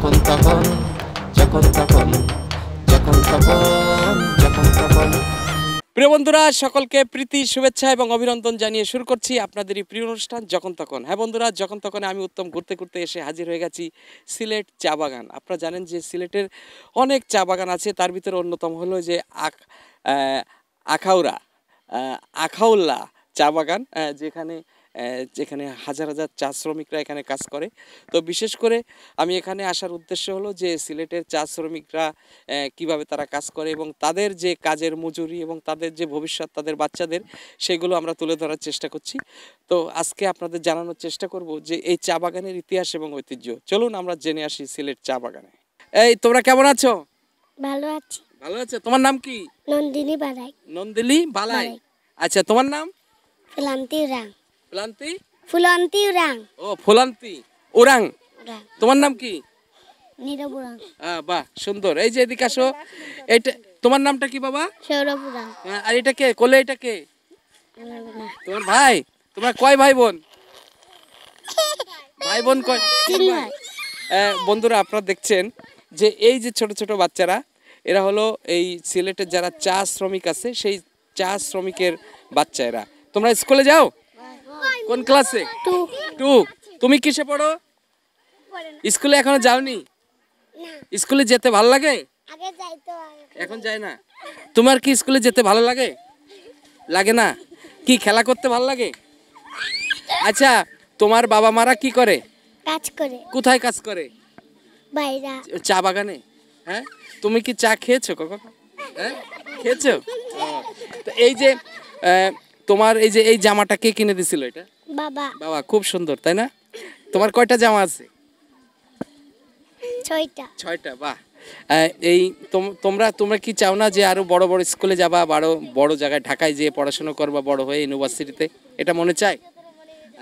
যখন তখন যখন তখন যখন তখন যখন তখন। প্রিয় বন্ধুরা, সকলকে প্রীতি শুভেচ্ছা এবং অভিনন্দন জানিয়ে শুরু করছি আপনাদেরই প্রিয় অনুষ্ঠান যখন তখন। হ্যাঁ বন্ধুরা, যখন তখন আমি উত্তম ঘুরতে ঘুরতে এসে হাজির হয়ে গেছি সিলেট চা বাগান। আপনারা জানেন যে সিলেটের অনেক চা বাগান আছে, তার ভিতরে অন্যতম হলো যে আখাউড়া আখাউল্লা চা বাগান, যেখানে যেখানে হাজার হাজার চা শ্রমিকরা এখানে কাজ করে। তো বিশেষ করে আমি এখানে আসার উদ্দেশ্য হলো যে সিলেটের চা শ্রমিকরা কিভাবে তারা কাজ করে এবং তাদের যে কাজের মজুরি এবং তাদের যে ভবিষ্যৎ, তাদের বাচ্চাদের, সেগুলো আমরা তুলে ধরার চেষ্টা করছি। তো আজকে আপনাদের জানানোর চেষ্টা করব যে এই চা বাগানের ইতিহাস এবং ঐতিহ্য। চলুন আমরা জেনে আসি সিলেট চা বাগানে। এই তোমরা কেমন আছো? ভালো আছি। ভালো আছো? তোমার নাম কি? নন্দিনী বালাই। নন্দিনী বালাই। আচ্ছা, তোমার নাম? ফুলান্তি উরাং। ফুলান্তি? ফুলন্তি উরাং। ও ফুলান্তি উরাং। তোমার নাম কি? নীরব উরাং। বাহ, সুন্দর। এই যে এদিকে আসো। এইটা তোমার নামটা কি বাবা? সৌরভ উরাং। আর এটা কে কোলে? এটা কে? তোমার ভাই? তোমার কয় ভাই বোন? ভাই বোন কয়? তিন ভাই। বন্ধুরা, আপনারা দেখছেন যে এই যে ছোট ছোট বাচ্চারা, এরা হলো এই সিলেটের যারা চা শ্রমিক আছে সেই চা শ্রমিকের বাচ্চা এরা। তোমরা স্কুলে যাও? কোন ক্লাসে? 2। তুমি কিসে পড়ো? স্কুলে এখনো যাওনি? স্কুলে যেতে ভালো লাগে? আগে যাইতো, এখন যায় না। তোমার কি স্কুলে যেতে ভালো লাগে? লাগে না? কি খেলা করতে ভালো লাগে? আচ্ছা, তোমার বাবা মারা কি করে? কাজ করে। কোথায় কাজ করে? বাইরা। চা বাগানে। হ্যাঁ, তুমি কি চা খেয়েছো কখনো? হ্যাঁ, খেয়েছো? তো এই যে তোমার এই যে এই জামাটা কে কিনে দিছিল? এটা বাবা। বাবা। খুব সুন্দর, তাই না? তোমার কয়টা জামা আছে? 6টা। 6টা। বাহ। এই তোমরা তোমরা কি চাও না যে আরো বড় বড় স্কুলে যাবা, বড় বড় জায়গায় ঢাকায় যেয়ে পড়াশোনা করবা বড় হয়ে ইউনিভার্সিটিতে? এটা মনে চায়?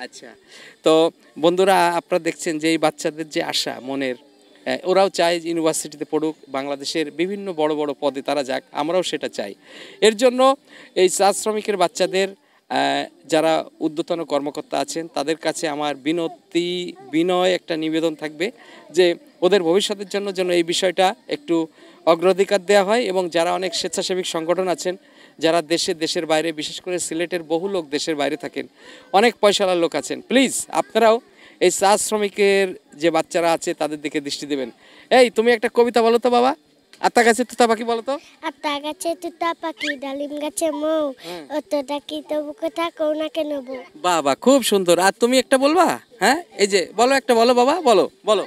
আচ্ছা, তো বন্ধুরা, আপনারা দেখছেন যে এই বাচ্চাদের যে আশা মনের, ওরাও চায় ইউনিভার্সিটিতে পড়ুক, বাংলাদেশের বিভিন্ন বড় বড় পদে তারা যাক, আমরাও সেটা চাই। এর জন্য এই চা শ্রমিকের বাচ্চাদের যারা ঊর্ধ্বতন কর্মকর্তা আছেন তাদের কাছে আমার বিনয় একটা নিবেদন থাকবে যে ওদের ভবিষ্যতের জন্য যেন এই বিষয়টা একটু অগ্রাধিকার দেওয়া হয়। এবং যারা অনেক স্বেচ্ছাসেবী সংগঠন আছেন, যারা দেশের বাইরে, বিশেষ করে সিলেটের বহু লোক দেশের বাইরে থাকেন, অনেক পয়সাওয়ালা লোক আছেন, প্লিজ আপনারাও এই চা শ্রমিকের যে বাচ্চারা আছে তাদের দিকে দৃষ্টি দেবেন। এই তুমি একটা কবিতা বলো তো বাবা। আত্মা গাছে তুতা পাখি বলো তো। আত্মা গাছে তুতা পাখি, ডালিম গাছে মৌ, অতটা কি তবু কথা কও না কেন বউ। বাবা, খুব সুন্দর। আর তুমি একটা বলবা? হ্যাঁ, এই যে বলো, একটা বলো বাবা, বলো বলো।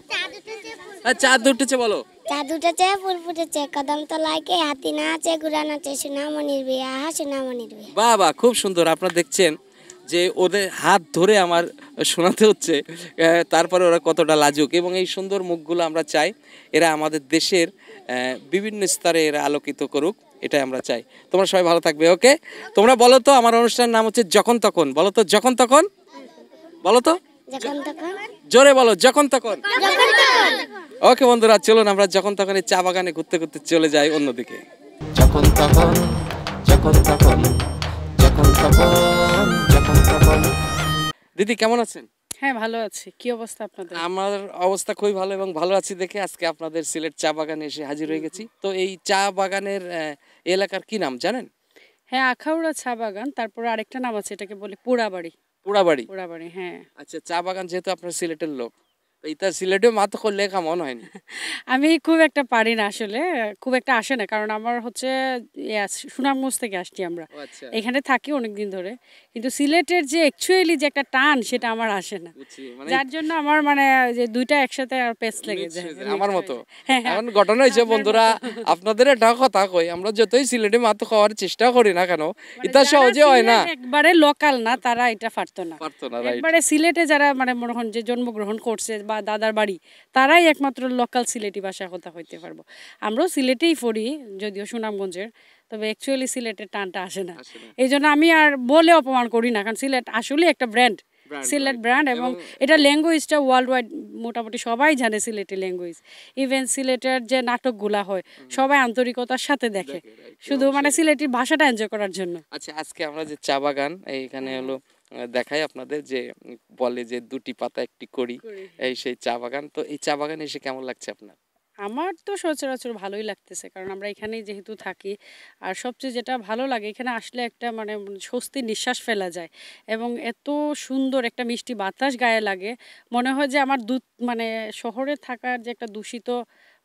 চাঁদ উঠেছে বলো। চাঁদ উঠেছে, ফুল ফুটেছে, কদম তলায় কে হাতি না আছে, ঘুরা নাচে, সোনামণির বিয়ে, আহা সোনামণির বিয়ে। বাবা, খুব সুন্দর। আপনারা দেখছেন যে ওদের হাত ধরে আমার শোনাতে হচ্ছে, তারপরে ওরা কতটা লাজুক। এবং এই সুন্দর মুখগুলো আমরা চাই এরা আমাদের দেশের বিভিন্ন স্তরে এরা আলোকিত করুক, এটাই আমরা চাই। তোমরা সবাই ভালো থাকবে। ওকে, তোমরা বলো তো, আমার অনুষ্ঠানের নাম হচ্ছে যখন তখন। বলো তো যখন তখন, বলো তো যখন তখন, জোরে বলো, যখন তখন। যখন তখন। ওকে বন্ধুরা, চলুন আমরা যখন তখন এই চা বাগানে ঘুরতে ঘুরতে চলে যাই অন্যদিকে। যখন তখন যখন তখন যখন তখন যখন তখন। দিদি কেমন আছেন? হ্যাঁ, ভালো আছি। কি অবস্থা আপনাদের? আমার অবস্থা খুবই ভালো এবং ভালো আছি দেখে আজকে আপনাদের সিলেট চা বাগানে এসে হাজির হয়ে গেছি। তো এই চা বাগানের এলাকার কি নাম জানেন? হ্যাঁ, আখাউড়া চা বাগান, তারপর আরেকটা নাম আছে, এটাকে বলে পোড়াবাড়ি। পোড়াবাড়ি। পোড়াবাড়ি, হ্যাঁ। আচ্ছা, চা বাগান যেহেতু আপনার সিলেটের লোক, তো এটা সিলেটে মাত্র করলে কেমন হয়নি? আমি খুব একটা পারি না আসলে, খুব একটা আসে না, কারণ আমার হচ্ছে সুনামগঞ্জ থেকে আসছি আমরা, ও আচ্ছা, এখানে থাকি অনেকদিন ধরে, কিন্তু সিলেটের যে অ্যাকচুয়ালি যে একটা টান সেটা আমার আসে না, বুঝছি। মানে যার জন্য আমার মানে যে দুইটা একসাথে আর পেস লেগে যায় আমার মতো। হ্যাঁ, হ্যাঁ। এখন ঘটনা হয়েছে বন্ধুরা, আপনাদের একটা কথা কই, আমরা যতই সিলেটে মাত্র খাওয়ার চেষ্টা করি না কেন, মানে এটা যারা সহজে হয় না। সিলেট একবারে লোকাল না, তারা এটা পারতো না। রাইট। একবারে সিলেটে যারা মানে মনে হন যে জন্মগ্রহণ করছে বা দাদার বাড়ি, তারাই একমাত্র লোকাল সিলেটি ভাষা কথা হইতে পারবো। আমরাও সিলেটেই পড়ি, যদিও সুনামগঞ্জের, তবে অ্যাকচুয়ালি সিলেটের টানটা আসে না। এই জন্য আমি আর বলে অপমান করি না, কারণ সিলেট আসলে একটা ব্র্যান্ড, সিলেট ব্র্যান্ড, এবং এটা ল্যাঙ্গুয়েজটা ওয়ার্ল্ড ওয়াইড মোটামুটি সবাই জানে সিলেটি ল্যাঙ্গুয়েজ। ইভেন সিলেটের যে নাটকগুলা হয় সবাই আন্তরিকতার সাথে দেখে, শুধু মানে সিলেটি ভাষাটা এনজয় করার জন্য। আচ্ছা, আজকে আমরা যে চা বাগান এইখানে হলো দেখাই আপনাদের যে বলে যে দুটি পাতা একটি কড়ি, কড়ি। এই সেই চা বাগান। তো এই চা বাগানে এসে কেমন লাগছে আপনার? আমার তো সচরাচর ভালোই লাগতেছে, কারণ আমরা এখানেই যেহেতু থাকি। আর সবচেয়ে যেটা ভালো লাগে, এখানে আসলে একটা মানে স্বস্তির নিঃশ্বাস ফেলা যায়, এবং এত সুন্দর একটা মিষ্টি বাতাস গায়ে লাগে, মনে হয় যে আমার মানে শহরে থাকার যে একটা দূষিত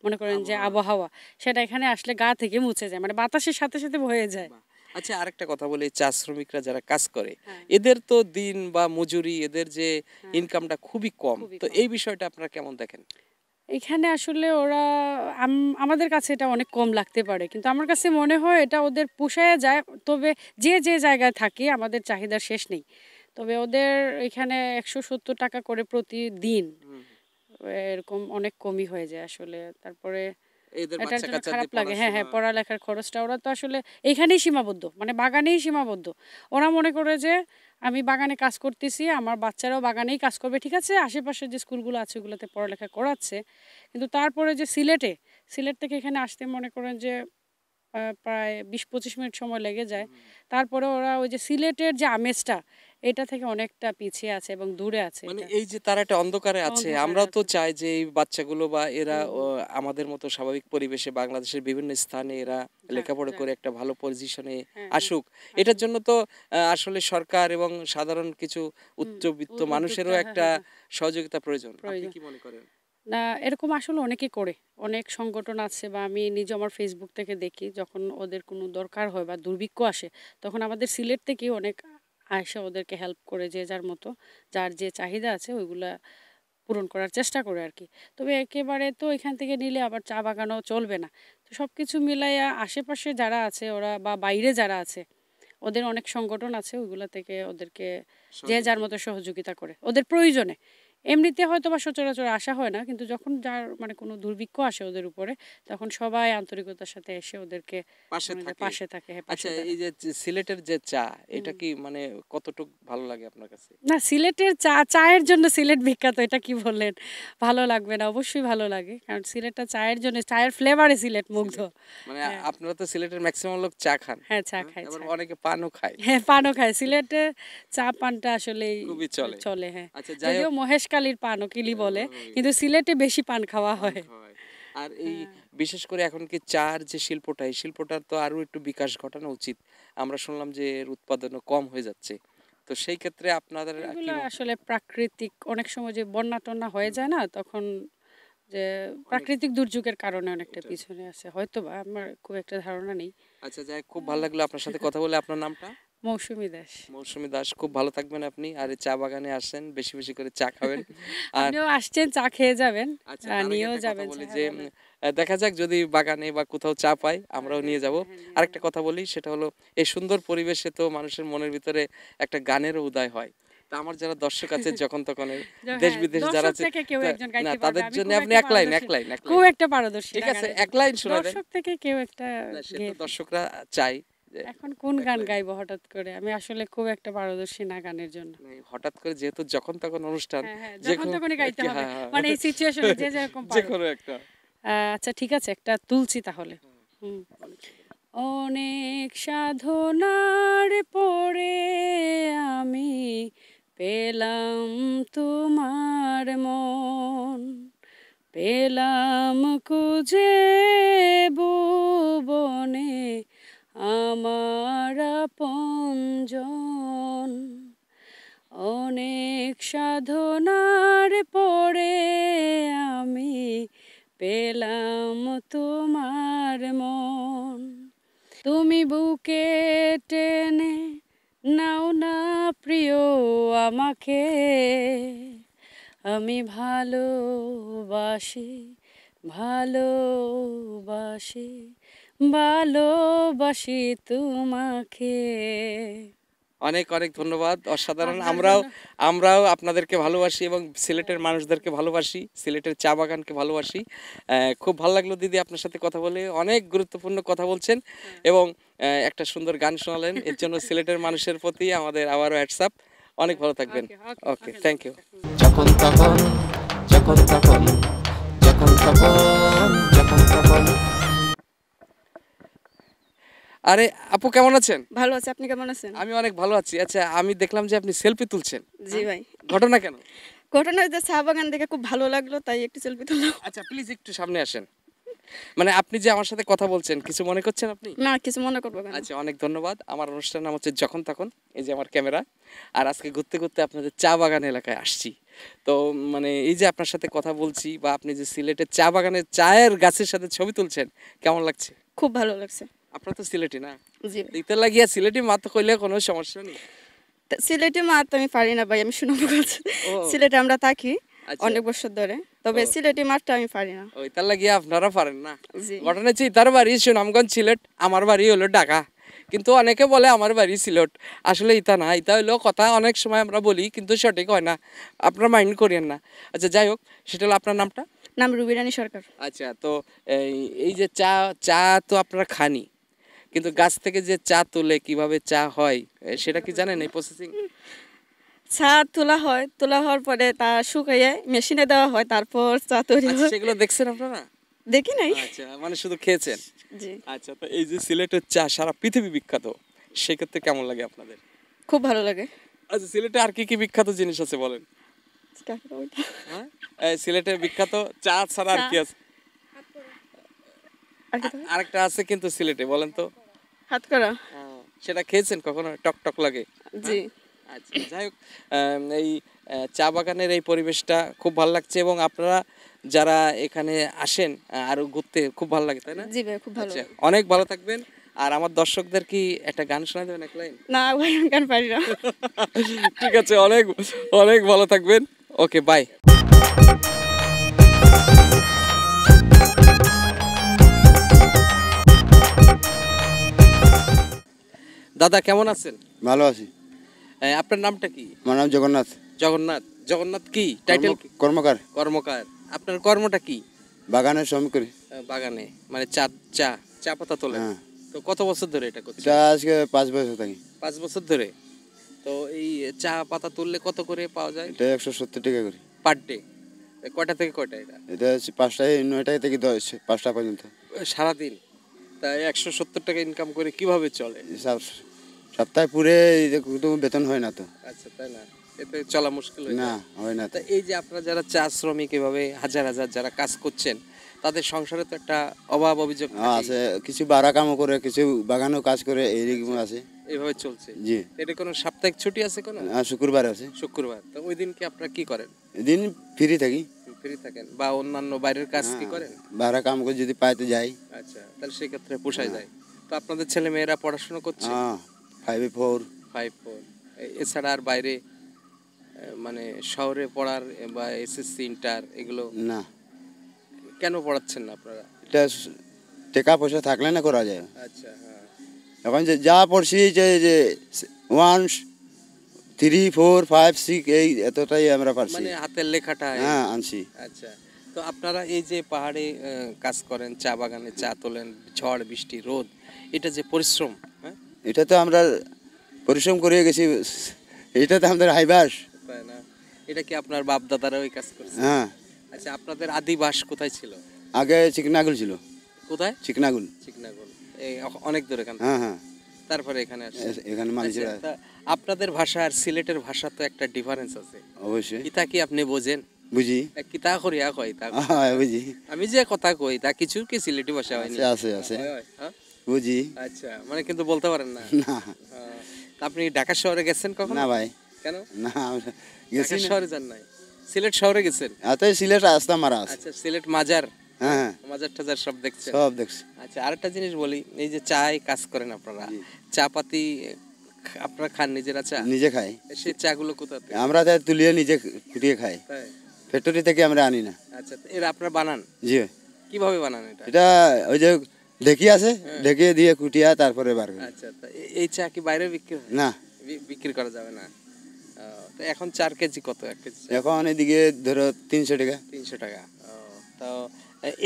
মনে করেন যে আবহাওয়া, সেটা এখানে আসলে গা থেকে মুছে যায়, মানে বাতাসের সাথে সাথে বয়ে যায়। আচ্ছা, আরেকটা কথা বলি, চা শ্রমিকরা যারা কাজ করে হ্যাঁ। এদের তো দিন বা মজুরি, এদের যে ইনকামটা খুবই কম, খুবই তো কম। এই বিষয়টা আপনারা কেমন দেখেন? এখানে আসলে ওরা আমাদের কাছে এটা অনেক কম লাগতে পারে, কিন্তু আমার কাছে মনে হয় এটা ওদের পোষায় যায়। তবে যে যে জায়গায় থাকে আমাদের চাহিদার শেষ নেই, তবে ওদের এখানে 170 টাকা করে প্রতিদিন, এরকম অনেক কমই হয়ে যায় আসলে। তারপরে এদের এটার বাচ্চা জন্য কাচ্চাদের খারাপ লাগে। হ্যাঁ হ্যাঁ, পড়াশোনা, পড়ালেখার খরচটা ওরা তো আসলে এইখানেই সীমাবদ্ধ, মানে বাগানেই সীমাবদ্ধ। ওরা মনে করে যে আমি বাগানে কাজ করতেছি, আমার বাচ্চারাও বাগানেই কাজ করবে, ঠিক আছে, আশেপাশে যে স্কুলগুলো আছে ওগুলোতে পড়ালেখা করাচ্ছে, কিন্তু তারপরে যে সিলেট থেকে এখানে আসতে মনে করেন যে প্রায় 20-25 মিনিট সময় লেগে যায়। তারপরে ওরা ওই যে সিলেটের যে আমেজটা, এটা থেকে অনেকটা পিছিয়ে আছে এবং দূরে আছে মানে এটা। এই যে তারা একটা অন্ধকারে আছে, অন্ধকারে আমরাও তো আছে। চাই যে এই বাচ্চাগুলো বা এরা আমাদের মতো স্বাভাবিক পরিবেশে বাংলাদেশের বিভিন্ন স্থানে এরা লেখাপড়া যাক। করে একটা ভালো পজিশনে হ্যাঁ, আসুক। এটার জন্য তো আসলে সরকার এবং সাধারণ কিছু উচ্চবিত্ত মানুষেরও হ্যাঁ, একটা হ্যাঁ, সহযোগিতা প্রয়োজন। আপনি প্রয়োজন। কি মনে করেন? না, এরকম আসলে অনেকেই করে, অনেক সংগঠন আছে, বা আমি নিজে আমার ফেসবুক থেকে দেখি, যখন ওদের কোনো দরকার হয় বা দুর্ভিক্ষ আসে, তখন আমাদের সিলেট থেকে অনেক আয়সা ওদেরকে হেল্প করে, যে যার মতো যার যে চাহিদা আছে ওইগুলা পূরণ করার চেষ্টা করে আর কি। তবে একেবারে তো এখান থেকে নিলে আবার চা বাগানও চলবে না। তো সব কিছু মিলাইয়া আশেপাশে যারা আছে ওরা, বা বাইরে যারা আছে, ওদের অনেক সংগঠন আছে, ওইগুলা থেকে ওদেরকে যে যার মতো সহযোগিতা করে ওদের প্রয়োজনে। এমনিতে হয়তো বা সচরাচর আসা হয় না, কিন্তু যখন যার মানে কোনো দুর্ভিক্ষ আসে ওদের উপরে, তখন সবাই আন্তরিকতার সাথে এসে ওদেরকে পাশে মানে থাকে। পাশে থাকে। হ্যাঁ, পাশে আচ্ছা, দাঁড়ায়। এই যে সিলেটের যে চা, এটা কি মানে কতটুকু ভালো লাগে আপনার কাছে? না, সিলেটের চায়ের জন্য সিলেট বিখ্যাত, এটা কি বললেন? ভালো লাগবে না? অবশ্যই ভালো লাগে, কারণ সিলেটটা চায়ের জন্য, চায়ের ফ্লেভারে সিলেট মুগ্ধ। মানে হ্যাঁ। আপনারা তো সিলেটের ম্যাক্সিমাম লোক চা খান, হ্যাঁ, চা হ্যাঁ? খাই, আবার চা। অনেকে পানও খায়, হ্যাঁ, পানও খায়। সিলেটে চা পানটা আসলেই খুবই চলে। চলে, হ্যাঁ। আচ্ছা, যাই যদিও হোক, মহেশখালীর পান কিলি বলে, কিন্তু সিলেটে বেশি পান খাওয়া হয়। হয়। আর এই বিশেষ করে এখন কি চার যে শিল্পটা, এই শিল্পটার তো আরো একটু বিকাশ ঘটানো উচিত। আমরা শুনলাম যে এর উৎপাদনও কম হয়ে যাচ্ছে, তো সেই ক্ষেত্রে আপনাদের কি এগুলো আসলে প্রাকৃতিক, অনেক সময় যে বন্যা টন্যা হয়ে যায় না, তখন যে প্রাকৃতিক দুর্যোগের কারণে অনেকটা পিছনে আছে হয়তো, বা আমার খুব একটা ধারণা নেই। আচ্ছা, যাই হোক, খুব ভালো লাগলো আপনার সাথে কথা বলে। আপনার নামটা? মৌসুমী দাস। মৌসুমী দাস। খুব ভালো থাকবেন আপনি, আর এই চা বাগানে আসেন, বেশি বেশি করে চা খাবেন। আর আপনিও আসছেন, চা খেয়ে যাবেন, আচ্ছা, তার আগে নিয়েও একটা কথা যাবেন। বলি হ্যাঁ, যে বলেন। দেখা যাক যদি বাগানে বা কোথাও চা পাই আমরাও নিয়ে যাব। আরেকটা কথা বলি, সেটা হলো এই সুন্দর পরিবেশে তো মানুষের মনের ভিতরে একটা গানেরও উদয় হয়। তা আমার যারা দর্শক আছে যখন তখনের দেশ বিদেশ যারা দর্শক আছে, থেকে কেউ একজন না গাইতে পারবে, তাদের আমি জন্য খুব আপনি একটা এক লাইন পারদর্শী, খুব একটা পারদর্শী ঠিক না আছে, গানের এক লাইন জন্য। শোনায় দেন। দর্শক থেকে কেউ একটা না, সে তো গেয়ে- দর্শকরা চাই যে এখন কোন গান গাইবো হঠাৎ করে? আমি আসলে খুব একটা পারদর্শী না গানের জন্য। মানে হঠাৎ করে, যেহেতু যখন তখন অনুষ্ঠান, হ্যাঁ হ্যাঁ, যে যখন তখনই গাইতে হবে, হ্যাঁ, মানে এই সিচুয়েশনে যে যেরকম যে পারে। কোনো একটা। আচ্ছা, ঠিক আছে, একটা তুলছি তাহলে। হুম। অনেক সাধনার পরে আমি পেলাম তোমার মন, পেলাম খুঁজে ভুবনে আমার আপনজন। অনেক সাধনার পরে আমি পেলাম তোমার মন। তুমি বুকে টেনে নাও না প্রিয় আমাকে, আমি ভালোবাসি, ভালোবাসি, ভালোবাসি তোমাকে। অনেক অনেক ধন্যবাদ, অসাধারণ। আপনার আমরাও আপনাদেরকে ভালোবাসি এবং সিলেটের মানুষদেরকে ভালোবাসি, সিলেটের চা বাগানকে ভালোবাসি। খুব ভালো লাগলো দিদি আপনার সাথে কথা বলে, অনেক গুরুত্বপূর্ণ কথা বলছেন এবং একটা সুন্দর গান শোনালেন, এর জন্য সিলেটের মানুষের প্রতি আমাদের আবারও হোয়াটসঅ্যাপ। অনেক ভালো থাকবেন। ওকে, থ্যাংক ইউ। যখন তখন যখন তখন যখন তখন যখন তখন আরে আপু কেমন আছেন? ভালো আছে, আপনি কেমন আছেন? আমি অনেক ভালো আছি। আচ্ছা, আমি দেখলাম যে আপনি সেলফি তুলছেন। জি ভাই। ঘটনা কেন? ঘটনা হচ্ছে চা বাগান দেখে খুব ভালো লাগলো, তাই একটু সেলফি তুললাম। আচ্ছা, প্লিজ একটু সামনে আসেন। মানে আপনি যে আমার সাথে কথা বলছেন, কিছু মনে করছেন আপনি? না, কিছু মনে করবো কেন? আচ্ছা, অনেক ধন্যবাদ। আমার অনুষ্ঠানের নাম হচ্ছে যখন তখন। এই যে আমার ক্যামেরা। আর আজকে ঘুরতে ঘুরতে আপনাদের চা বাগান এলাকায় আসছি। তো মানে এই যে আপনার সাথে কথা বলছি, বা আপনি যে সিলেটের চা বাগানের চায়ের গাছের সাথে ছবি তুলছেন, কেমন লাগছে? খুব ভালো লাগছে। আপনার তো সিলেটি না? জি ভাই। ইতে লাগিয়া সিলেটি মাত্র কইলে কোনো সমস্যা নেই। তা সিলেটে মাছ তো আমি পারি না ভাই, আমি সুনামগঞ্জ। ও। সিলেটে আমরা থাকি আচ্ছা। অনেক বছর ধরে, তবে ও। সিলেটি মাছটা আমি পারি না। ওই তার লাগিয়া আপনারা পারেন না? জি। ঘটনা হচ্ছে তার বাড়ি সুনামগঞ্জ সিলেট, আমার বাড়ি হলো ঢাকা। কিন্তু অনেকে বলে আমার বাড়ি সিলেট, আসলে ইতা না, ইতা হইলো কথা অনেক সময় আমরা বলি কিন্তু সঠিক হয় না, আপনারা মাইন্ড করিয়েন না। আচ্ছা, যাই হোক, সেটা হলো আপনার নামটা? নাম রুবি রানী সরকার। আচ্ছা, তো এই যে চা চা তো আপনারা খানি, কিন্তু গাছ থেকে যে চা তুলে কিভাবে চা হয় সেটা কি জানেন এই প্রসেসিং? চা তোলা হওয়ার পরে তা শুকাইয়ে মেশিনে দেওয়া হয়, তারপর চা তৈরি আচ্ছা, হয়। সেগুলো দেখছেন আপনারা? দেখি নাই। আচ্ছা, মানে শুধু খেয়েছেন? জি, আচ্ছা, তো এই যে সিলেটের চা সারা পৃথিবী বিখ্যাত, সেক্ষেত্রে কেমন লাগে আপনাদের? খুব ভালো লাগে। আচ্ছা, সিলেটে আর কি কি বিখ্যাত জিনিস আছে বলেন? হ্যাঁ, এই সিলেটে বিখ্যাত চা ছাড়া আর কি আছে? আর কি থাকে? আরেকটা আছে কিন্তু সিলেটে, বলেন তো। হাত করা। সেটা খেয়েছেন কখনো? টক টক লাগে। জি। আচ্ছা, যাই হোক, এই চা বাগানের এই পরিবেশটা খুব ভালো লাগছে, এবং আপনারা যারা এখানে আসেন আরো ঘুরতে খুব ভালো লাগে, তাই না? জি ভাই, খুব ভালো আচ্ছা, লাগে। অনেক ভালো থাকবেন। আর আমার দর্শকদের কি একটা গান শোনা দেবেন, এক লাইন? না ভাই, আমি গান পারি না। ঠিক আছে, অনেক অনেক ভালো থাকবেন। ওকে, বাই। দাদা কেমন আছেন? ভালো আছি। আপনার নামটা কি? আমার নাম জগন্নাথ। জগন্নাথ। জগন্নাথ কি টাইটেল? কর্মকার। কর্মকার। আপনার কর্মটা কি? বাগানের শ্রমিক করি। বাগানে, মানে চা চা চা পাতা তোলেন? হ্যাঁ। তো কত বছর ধরে এটা করছেন? এটা আজকে 5 বছর থাকি। 5 বছর ধরে। তো এই চা পাতা তুললে কত করে পাওয়া যায় এটা 170 টাকা করি পার ডে? কয়টা থেকে কয়টা এটা? এটা হচ্ছে 5টায় 9টা থেকে 5টা পর্যন্ত। সারাদিন? তাই 170 টাকা ইনকাম করে কিভাবে চলে? সপ্তাহে পুরে তো বেতন হয় না তো। আচ্ছা, তাই না? এতে চলা মুশকিল হয়ে না, যায়। হয় না তো। তা এই যে আপনারা যারা চা শ্রমিক এভাবে হাজার হাজার যারা কাজ করছেন, তাদের সংসারে তো একটা অভাব অভিযোগ থাকেই। আছে, কিছু বাড়া কামও করে, কিছু বাগানও কাজ করে, এইরকম আছে। এইভাবে চলছে? জি। এটা কোনো সাপ্তাহিক ছুটি আছে কোনো? শুক্রবার আছে। শুক্রবার। তো ওই দিন কি আপনারা কি করেন? এদিন ফ্রি থাকি। ফ্রি থাকেন, বা অন্যান্য বাইরের কাজ কি করেন? বাড়া কাম করে যদি পাই তো যাই। আচ্ছা, তাহলে সেক্ষেত্রে পোষায় যায়। তো আপনাদের ছেলে মেয়েরা পড়াশোনা করছে? 5-4। 5-4। এছাড়া আর বাইরে মানে শহরে পড়ার বা এসএসসি ইন্টার এগুলো না, কেন পড়াচ্ছেন না আপনারা? এটা টাকা পয়সা থাকলে না করা যায়। আচ্ছা, হ্যাঁ। এখন যা পড়ছি যে 1, 3, 4, 5, 6 এই এতটাই আমরা পারছি। মানে হাতের লেখাটা? হ্যাঁ, আনছি। আচ্ছা, তো আপনারা এই যে পাহাড়ে কাজ করেন, চা বাগানে চা তোলেন, ঝড় বৃষ্টি রোদ, এটা যে পরিশ্রম, হ্যাঁ, এটা তো আমরা পরিশ্রম করে গেছি, এটা তো আমাদের হাইবাস। তাই না? এটা কি আপনার বাপ দাদারা ওই কাজ করছে? হ্যাঁ, আচ্ছা, আপনাদের আদিবাস কোথায় ছিল? আগে চিকনাগুল ছিল। কোথায়? চিকনাগুল। চিকনাগল। এই অনেক দূরে এখান থেকে? হ্যাঁ হ্যাঁ, তারপরে এখানে আসছে? এখানে মানুষেরা। আচ্ছা, তা আপনাদের ভাষা আর সিলেটের ভাষা তো একটা ডিফারেন্স আছে, অবশ্যই ইতা কি আপনি বোঝেন? বুঝি। কিতা করিয়া কয় তা? হ্যাঁ, বুঝি। আমি যে কথা কই তা কিছু কি সিলেটি ভাষা হয়নি? আছে আছে, হয়, হয়, হ্যাঁ? বুঝি। আচ্ছা, মানে কিন্তু বলতে পারেন না? না তা আপনি ঢাকা শহরে গেছেন কখনো? না ভাই, কেন? না আমরা গেছি ঢাকা না। শহরে যান নাই, সিলেট শহরে গেছেন? এত সিলেট রাস্তা মারা আছে। আচ্ছা, সিলেট মাজার, হ্যাঁ হ্যাঁ, মাজার টাজার সব দেখছেন? সব দেখছি। আচ্ছা, আরেকটা জিনিস বলি, এই যে চায় কাজ করেন আপনারা, চা পাতি আপনারা খান নিজেরা চা? নিজে খাই। সেই চাগুলো কোথা থেকে? আমরা তাই তুলিয়ে নিজে ফুটিয়ে খাই, তাই? ফ্যাক্টরি থেকে আমরা আনি না। আচ্ছা, তো এরা আপনারা বানান? জি, কিভাবে বানান এটা? এটা ওই যে ঢেকি আছে, ঢেকে দিয়ে কুটিয়া তারপরে বার করি। আচ্ছা, তো এই চা কি বাইরে বিক্রি হয়? না, বিক্রি করা যাবে না। তো এখন 4 কেজি কত? 1 কেজি চা? এখন এদিকে ধরো 300 টাকা। 300 টাকা। তো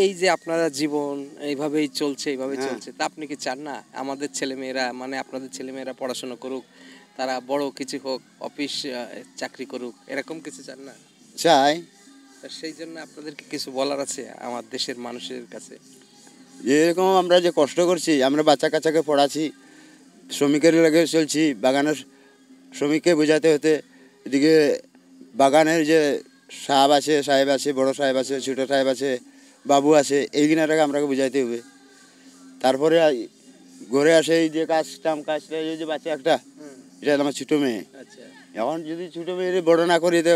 এই যে আপনারা জীবন এইভাবেই চলছে, এইভাবে হ্যাঁ। চলছে, তা আপনি কি চান না আমাদের ছেলেমেয়েরা, মানে আপনাদের ছেলেমেয়েরা পড়াশোনা করুক, তারা বড় কিছু হোক, অফিস চাকরি করুক, এরকম কিছু চান না? চাই। তা সেই জন্য আপনাদেরকে কিছু বলার আছে আমার দেশের মানুষের কাছে? এরকম আমরা যে কষ্ট করছি, আমরা বাচ্চা কাচ্চাকে পড়াচ্ছি, শ্রমিকের লাগে চলছি, বাগানের শ্রমিককে বোঝাতে হতে, এদিকে বাগানের যে সাহেব আছে, বড় সাহেব আছে, ছোটো সাহেব আছে, বাবু আছে, এইগুলাটাকে আমরাকে বোঝাইতে হবে। তারপরে ঘরে আসে এই যে কাজটা এই যে বাচ্চা একটা, এটা আমার ছোটো মেয়ে। আচ্ছা, এখন যদি ছোটো মেয়ের বড় না করি তো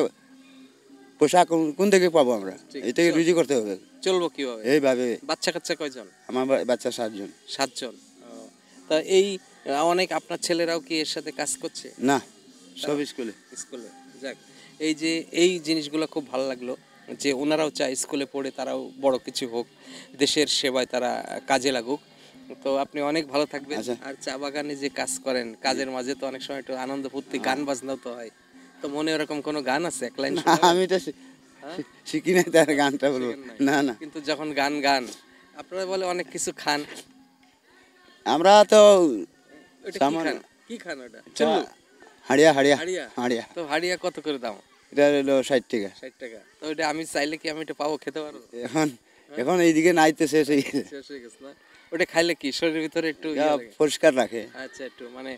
পোশাক কোন থেকে পাবো আমরা? এই থেকে রুজি করতে হবে। চলবো কিভাবে? এইভাবে। বাচ্চা কাচ্চা কয়জন? আমার বাচ্চা 7 জন। 7 জন। তা এই অনেক আপনার ছেলেরাও কি এর সাথে কাজ করছে? না, সব স্কুলে। স্কুলে। যাক, এই যে এই জিনিসগুলো খুব ভালো লাগলো যে ওনারাও চায় স্কুলে পড়ে তারাও বড় কিছু হোক, দেশের সেবায় তারা কাজে লাগুক। তো আপনি অনেক ভালো থাকবেন। আচ্ছা। আর চা বাগানে যে কাজ করেন, কাজের মাঝে তো অনেক সময় একটু আনন্দ ফুর্তি, গান বাজনাও তো হয়। তো মনে ওরকম কোনো গান আছে এক লাইন? আমি তো শিখি নাই তার গানটা বলবো না। না, কিন্তু যখন গান আপনারা বলে অনেক কিছু খান, আমরা তো ওটা কি সামান্য- খান? কি খান ওটা? চুল্লু? হাড়িয়া হাড়িয়া? হাড়িয়া। তো হাড়িয়া কত করে দাম? এটা হলো 60 টাকা। 60 টাকা। তো ওটা আমি চাইলে কি আমি এটা পাবো, খেতে পারবো? এখন এইদিকে নাইতে শেষ হয়ে গেছে। শেষ হয়ে গেছে না? ওটা খাইলে কি শরীরের ভিতরে একটু ইয়ে লাগে? পরিষ্কার রাখে, আচ্ছা, একটু মানে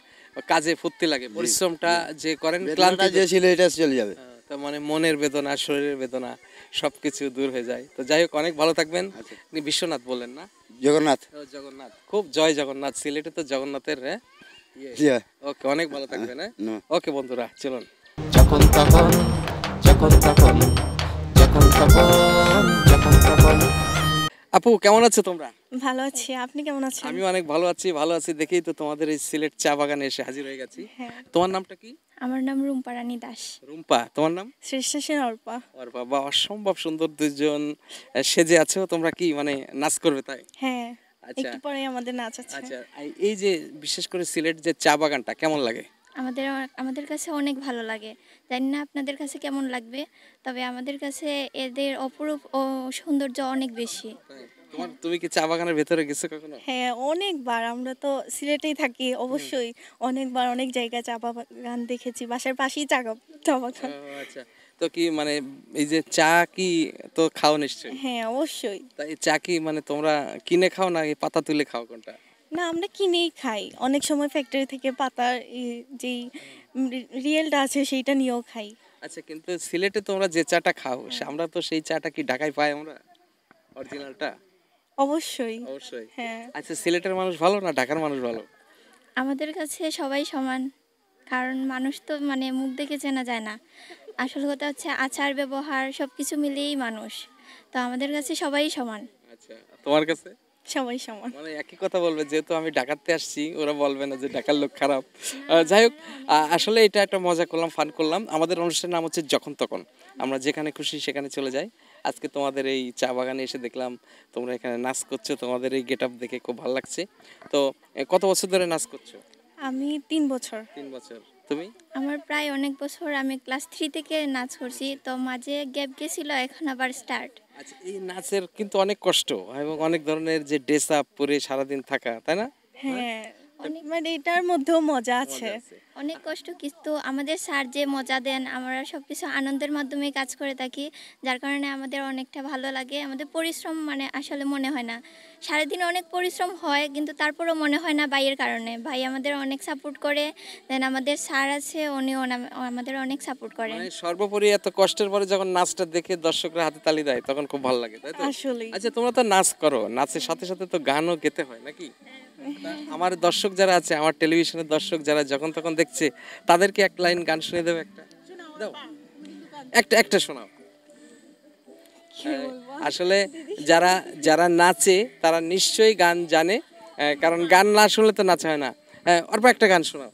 কাজে ফুর্তি লাগে, পরিশ্রমটা যে করেন বেদনাটা ক্লান্তি যে ছিল এটা চলে যাবে। তার মানে মনের বেদনা, শরীরের বেদনা সবকিছু দূর হয়ে যায়। তো যাই হোক, অনেক ভালো থাকবেন। আপনি বিশ্বনাথ বললেন না? জগন্নাথ। ও, জগন্নাথ। খুব জয় জগন্নাথ। সিলেটে তো জগন্নাথের ইয়ে, ওকে, অনেক ভালো থাকবেন। হ্যাঁ, না। ওকে বন্ধুরা, চলুন। যখন তখন যখন তখন যখন তখন যখন তখন আপু, কেমন আছো তোমরা? ভালো আছি, আপনি কেমন আছেন? আমি অনেক ভালো আছি দেখেই তো তোমাদের এই সিলেট চা বাগানে এসে হাজির হয়ে গেছি। হ্যাঁ। তোমার নামটা কি? আমার নাম রুম্পা রানী দাস। রুম্পা। তোমার নাম? শ্রেষ্ঠ সেন অর্পা। আর বাবা, অসম্ভব সুন্দর দুজন সেজে আছো। তোমরা কি মানে নাচ করবে তাই? হ্যাঁ, আচ্ছা একটু পরে আমাদের নাচ আছে। আচ্ছা, এই যে বিশেষ করে সিলেট যে চা বাগানটা কেমন লাগে? আমাদের কাছে অনেক ভালো লাগে, জানি না আপনাদের কাছে কেমন লাগবে, তবে আমাদের কাছে এদের অপরূপ ও সৌন্দর্য অনেক বেশি। তুমি কি চা বাগানের ভেতরে গেছো কখনো? হ্যাঁ, অনেকবার। আমরা তো সিলেটেই থাকি, অবশ্যই অনেকবার অনেক জায়গায় চা বাগান দেখেছি। বাসার পাশেই চা বাগান। ও, আচ্ছা। তো কি মানে এই যে চা কি তো খাও নিশ্চয়ই? হ্যাঁ, অবশ্যই। তা এই চা কি মানে তোমরা কিনে খাও না এই পাতা তুলে খাও, কোনটা? না, আমরা কিনেই খাই। অনেক সময় ফ্যাক্টরি থেকে পাতার যেই রিয়েলটা আছে সেইটা নিয়েও খাই। আচ্ছা, কিন্তু সিলেটে তোমরা যে চাটা খাও আমরা তো সেই চাটা কি ঢাকায় পাই আমরা, অরিজিনালটা? অবশ্যই। অবশ্যই। হ্যাঁ। আচ্ছা, সিলেটের মানুষ ভালো না ঢাকার মানুষ ভালো? আমাদের কাছে সবাই সমান, কারণ মানুষ তো মানে মুখ দেখে চেনা যায় না। আসল কথা হচ্ছে আচার ব্যবহার সব কিছু মিলিয়েই মানুষ, তো আমাদের কাছে সবাই সমান। আচ্ছা, তোমার কাছে? সবাই সমান। মানে একই কথা বলবে, যেহেতু আমি ঢাকাতে আসছি, ওরা বলবে না যে ঢাকার লোক খারাপ। যাই হোক, আসলে এটা একটা মজা করলাম, ফান করলাম। আমাদের অনুষ্ঠানের নাম হচ্ছে যখন তখন। আমরা যেখানে খুশি সেখানে চলে যাই। আজকে তোমাদের এই চা বাগানে এসে দেখলাম তোমরা এখানে নাচ করছো, তোমাদের এই গেট আপ দেখে খুব ভালো লাগছে। তো কত বছর ধরে নাচ করছো? আমি 3 বছর। 3 বছর। তুমি? আমার প্রায় অনেক বছর, আমি ক্লাস 3 থেকে নাচ করছি, তো মাঝে গ্যাপ গেছিল, এখন আবার স্টার্ট। আচ্ছা, এই নাচের কিন্তু অনেক কষ্ট এবং অনেক ধরনের যে ড্রেস আপ পরে সারাদিন থাকা, তাই না? হ্যাঁ, মানে এটার মধ্যেও মজা আছে। অনেক কষ্ট, কিন্তু আমাদের স্যার যে মজা দেন, আমরা সব কিছু আনন্দের মাধ্যমে কাজ করে থাকি, যার কারণে আমাদের অনেকটা ভালো লাগে। আমাদের পরিশ্রম মানে আসলে মনে হয় না, সারাদিন অনেক পরিশ্রম হয় কিন্তু তারপরেও মনে হয় না ভাইয়ের কারণে। ভাই আমাদের অনেক সাপোর্ট করে, দেন আমাদের স্যার আছে, উনিও আমাদের অনেক সাপোর্ট করেন। মানে সর্বোপরি এত কষ্টের পরে যখন নাচটা দেখে দর্শকরা হাতে তালি দেয় তখন খুব ভালো লাগে, তাই তো? আসলে আচ্ছা, তোমরা তো নাচ করো, নাচের সাথে সাথে তো গানও গেতে হয় নাকি? আমার দর্শক যারা আছে, আমার টেলিভিশনের দর্শক যারা যখন তখন দেখছে, তাদেরকে এক লাইন গান শুনে দেবে, একটা দাও, একটা শোনাও। আসলে যারা যারা নাচে তারা নিশ্চয়ই গান জানে, কারণ গান না শুনলে তো নাচা হয় না। অল্প একটা গান শোনাও,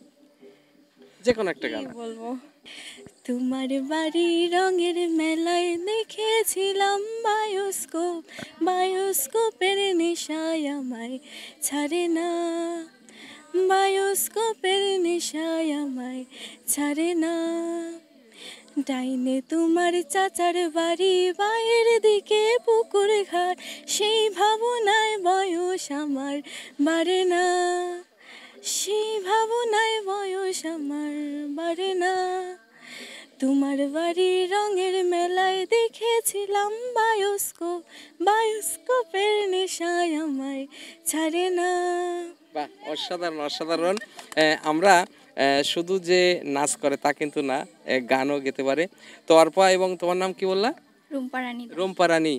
যে কোনো একটা গান। বলবো, তোমার বাড়ি রঙের মেলায় দেখেছিলাম বায়োস্কোপের নেশায় আমায় ছাড়ে না, বায়োস্কোপের নেশায় আমায় ছাড়ে না। ডাইনে তোমার চাচার বাড়ি, বাইরের দিকে পুকুর ঘাট, সেই ভাবনায় বয়স আমার বাড়ে না, সেই ভাবনায় বয়স আমার বাড়ে না। তোমার বাড়ির রঙের মেলায় দেখেছিলাম বায়োস্কোপের নেশায় আমায় ছাড়ে না। বাহ, অসাধারণ অসাধারণ। আমরা শুধু যে নাচ করে তা কিন্তু না, গানও গেতে পারে। তো অর্পা, এবং তোমার নাম কি বললা? রুম্পা রানী। রুম্পা রানী,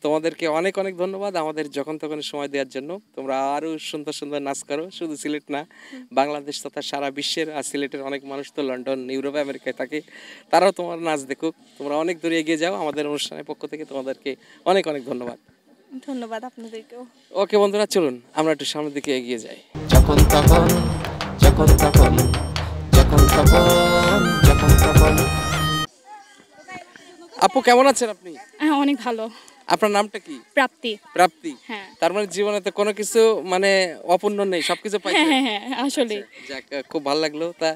তোমাদেরকে অনেক অনেক ধন্যবাদ আমাদের যখন তখন সময় দেওয়ার জন্য। তোমরা আরও সুন্দর সুন্দর নাচ করো, শুধু সিলেট না, বাংলাদেশ তথা সারা বিশ্বের। আর সিলেটের অনেক মানুষ তো লন্ডন, ইউরোপ, আমেরিকায় থাকে, তারাও তোমার নাচ দেখুক। তোমরা অনেক দূরে এগিয়ে যাও। আমাদের অনুষ্ঠানের পক্ষ থেকে তোমাদেরকে অনেক অনেক ধন্যবাদ। ধন্যবাদ আপনাদেরকেও। ওকে বন্ধুরা, চলুন আমরা একটু সামনের দিকে এগিয়ে যাই। যখন তখন যখন তখন যখন তখন যখন তখন। আপু, কেমন আছেন আপনি? হ্যাঁ, অনেক ভালো। আপনার নামটা কি? প্রাপ্তি। প্রাপ্তি। হ্যাঁ। তার মানে জীবনে তো কোনো কিছু মানে অপূর্ণ নেই, সবকিছু পাইছেন। হ্যাঁ হ্যাঁ আসলে যাক, খুব ভালো লাগলো। তা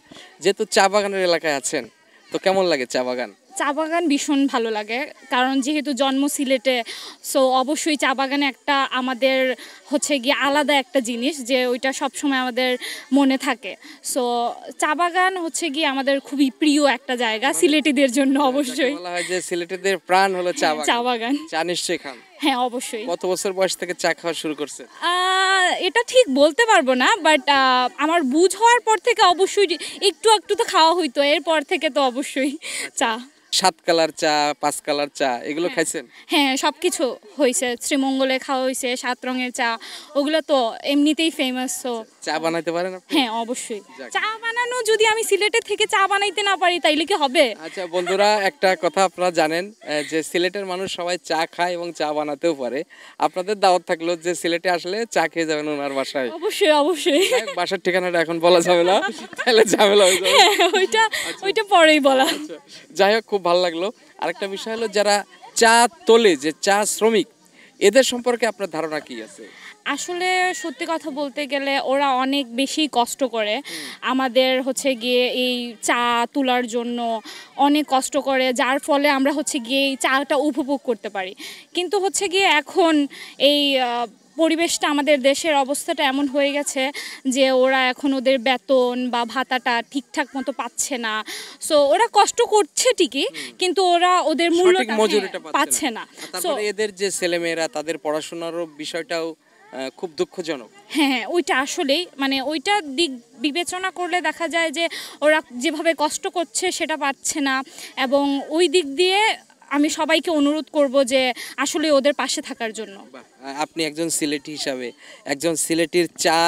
যেহেতু চা বাগানের এলাকায় আছেন, তো কেমন লাগে চা বাগান? চা বাগান ভীষণ ভালো লাগে, কারণ যেহেতু জন্ম সিলেটে, সো অবশ্যই চা বাগানে একটা আমাদের হচ্ছে গিয়ে আলাদা একটা জিনিস, যে ওইটা সবসময় আমাদের মনে থাকে। সো চা বাগান হচ্ছে গিয়ে আমাদের খুবই প্রিয় একটা জায়গা সিলেটিদের জন্য। অবশ্যই বলা হয় যে সিলেটিদের প্রাণ হলো চা বাগান। চা বাগান। চা নিশ্চয়ই খান? হ্যাঁ, অবশ্যই। কত বছর বয়স থেকে চা খাওয়া শুরু করছেন? এটা ঠিক বলতে পারবো না, বাট আমার বুঝ হওয়ার পর থেকে অবশ্যই একটু একটু তো খাওয়া হইতো, এরপর থেকে তো অবশ্যই চা। 7 কালার চা, 5 কালার চা, এগুলো খাইছেন? হ্যাঁ, সব কিছু হয়েছে। শ্রীমঙ্গলে খাওয়া হয়েছে, 7 রঙের চা, ওগুলো তো এমনিতেই ফেমাস। তো চা বানাইতে পারেন আপনি? হ্যাঁ, অবশ্যই। চা বানানো, যদি আমি সিলেটে থেকে চা বানাইতে না পারি তাইলে কি হবে? আচ্ছা বন্ধুরা, একটা কথা আপনারা জানেন যে সিলেটের মানুষ সবাই চা খায় এবং চা বানাতেও পারে। আপনাদের দাওয়াত থাকলো যে সিলেটে আসলে চা খেয়ে যাবেন ওনার বাসায়। অবশ্যই অবশ্যই। বাসার ঠিকানাটা এখন বলা যাবে না, তাহলে ঝামেলা হয়ে যাবে। ওইটা পরেই বলা। যাই হোক, খুব ভালো লাগলো। আরেকটা বিষয় হলো, যারা চা তোলে, যে চা শ্রমিক, এদের সম্পর্কে আপনার ধারণা কি আছে? আসলে সত্যি কথা বলতে গেলে ওরা অনেক বেশি কষ্ট করে আমাদের হচ্ছে গিয়ে এই চা তোলার জন্য, অনেক কষ্ট করে, যার ফলে আমরা হচ্ছে গিয়ে এই চাটা উপভোগ করতে পারি। কিন্তু হচ্ছে গিয়ে এখন এই পরিবেশটা, আমাদের দেশের অবস্থাটা এমন হয়ে গেছে যে ওরা এখন ওদের বেতন বা ভাতাটা ঠিকঠাক মতো পাচ্ছে না। সো ওরা কষ্ট করছে ঠিকই, কিন্তু ওরা ওদের মূল্যটা পাচ্ছে না। তারপরে এদের যে ছেলেমেয়েরা, তাদের পড়াশোনারও বিষয়টাও খুব দুঃখজনক। হ্যাঁ, ওইটা আসলেই মানে ওইটা দিক বিবেচনা করলে দেখা যায় যে ওরা যেভাবে কষ্ট করছে সেটা পাচ্ছে না, এবং ওই দিক দিয়ে আমি সবাইকে অনুরোধ করব যে আসলে ওদের পাশে থাকার জন্য। আপনি একজন সিলেটি হিসাবে, একজন সিলেটির চা